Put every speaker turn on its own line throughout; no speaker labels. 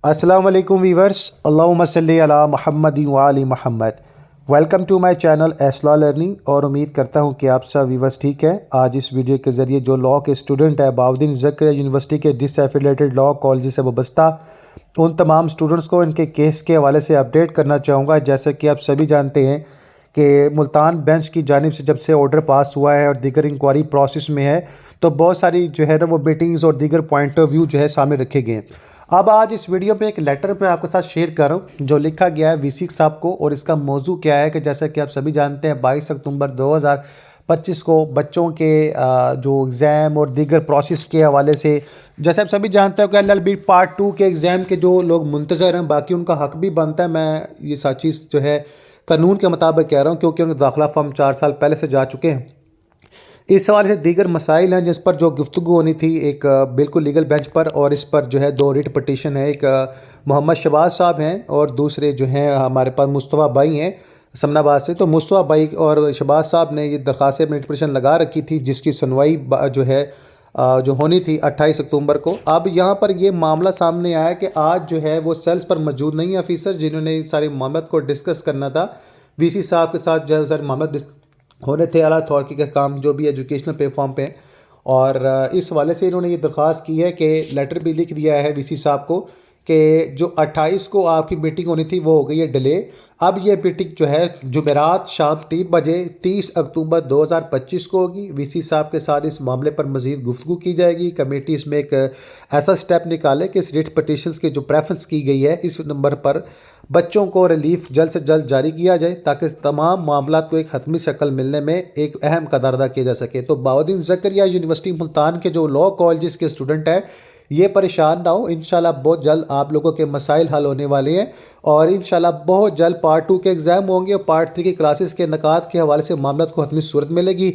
السلام علیکم ویورس، اللہم صلی علی محمد و آل محمد۔ ویلکم ٹو مائی چینل ایسلا لرننگ، اور امید کرتا ہوں کہ آپ سب ویورس ٹھیک ہیں۔ آج اس ویڈیو کے ذریعے جو لاء کے اسٹوڈنٹ ہیں بہاؤالدین زکریا یونیورسٹی کے ڈس ایفیلیٹڈ لاء کالج سے وابستہ، ان تمام اسٹوڈنٹس کو ان کے کیس کے حوالے سے اپڈیٹ کرنا چاہوں گا۔ جیسا کہ آپ سبھی جانتے ہیں کہ ملتان بینچ کی جانب سے جب سے آرڈر پاس ہوا ہے اور دیگر انکوائری پروسیس میں ہے، تو بہت ساری جو ہے نا وہ میٹنگز اور دیگر پوائنٹ آف ویو جو ہے سامنے رکھے گئے ہیں۔ اب آج اس ویڈیو پہ ایک لیٹر میں آپ کے ساتھ شیئر کر رہا ہوں جو لکھا گیا ہے وی سی صاحب کو، اور اس کا موضوع کیا ہے کہ جیسا کہ آپ سبھی جانتے ہیں 22 اکتوبر 2025 کو بچوں کے جو ایگزام اور دیگر پروسیس کے حوالے سے، جیسے آپ سبھی جانتے ہیں کہ LLB پارٹ 2 کے ایگزام کے جو لوگ منتظر ہیں، باقی ان کا حق بھی بنتا ہے۔ میں یہ ساری چیز جو ہے قانون کے مطابق کہہ رہا ہوں، کیونکہ ان کا داخلہ فارم 4 سال پہلے سے جا چکے ہیں۔ اس حوالے سے دیگر مسائل ہیں جس پر جو گفتگو ہونی تھی ایک بالکل لیگل بینچ پر، اور اس پر جو ہے 2 ریٹ پٹیشن ہے۔ ایک محمد شہباز صاحب ہیں اور دوسرے جو ہیں ہمارے پاس مصطفیٰ بھائی ہیں سمن آباد سے۔ تو مصطفیٰ بھائی اور شہباز صاحب نے یہ درخواست ریٹ پٹیشن لگا رکھی تھی، جس کی سنوائی جو ہے جو ہونی تھی 28 اکتوبر کو۔ اب یہاں پر یہ معاملہ سامنے آیا کہ آج جو ہے وہ سیلز پر موجود نہیں ہیں آفیسر، جنہوں نے سارے معاملات کو ڈسکس کرنا تھا وی سی صاحب کے ساتھ، جو ہے سارے معاملات ہونے تھے اعلیٰ اتھارٹی کے کام جو بھی ایجوکیشنل پلیٹ فارم پہ، اور اس حوالے سے انہوں نے یہ درخواست کی ہے کہ لیٹر بھی لکھ دیا ہے وی سی صاحب کو کہ جو 28 کو آپ کی میٹنگ ہونی تھی وہ ہو گئی ہے ڈیلے۔ اب یہ میٹنگ جو ہے جمعرات شام 3 بجے 30 اکتوبر 2025 کو ہوگی۔ وی سی صاحب کے ساتھ اس معاملے پر مزید گفتگو کی جائے گی۔ کمیٹی اس میں ایک ایسا سٹیپ نکالے کہ اس ریٹ پٹیشنز کی جو پریفرنس کی گئی ہے اس نمبر پر بچوں کو ریلیف جلد سے جلد جاری کیا جائے، تاکہ تمام معاملات کو ایک حتمی شکل ملنے میں ایک اہم کردار ادا کیا جا سکے۔ تو بہاؤالدین زکریا یونیورسٹی ملتان کے جو لاء کالجز کے اسٹوڈنٹ ہیں، یہ پریشان نہ ہو، انشاءاللہ بہت جلد آپ لوگوں کے مسائل حل ہونے والے ہیں، اور انشاءاللہ بہت جلد پارٹ 2 کے ایگزام ہوں گے، اور پارٹ 3 کی کلاسز کے انعقاد کے حوالے سے معاملات کو حتمی صورت ملے گی۔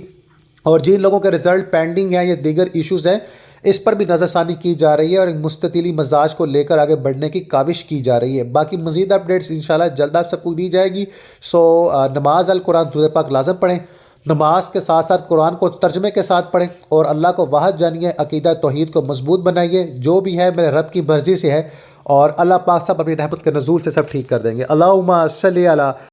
اور جن لوگوں کے رزلٹ پینڈنگ ہیں یا دیگر ایشوز ہیں، اس پر بھی نظر ثانی کی جا رہی ہے اور ایک مستطیلی مزاج کو لے کر آگے بڑھنے کی کاوش کی جا رہی ہے۔ باقی مزید اپڈیٹس انشاءاللہ جلد آپ سب کو دی جائے گی۔ نماز القرآن درود پاک لازم پڑھیں، نماز کے ساتھ ساتھ قرآن کو ترجمے کے ساتھ پڑھیں، اور اللہ کو واحد جانیے، عقیدہ توحید کو مضبوط بنائیے۔ جو بھی ہے میرے رب کی مرضی سے ہے، اور اللہ پاک سب اپنی رحمت کے نزول سے سب ٹھیک کر دیں گے۔ اللہم صلی علی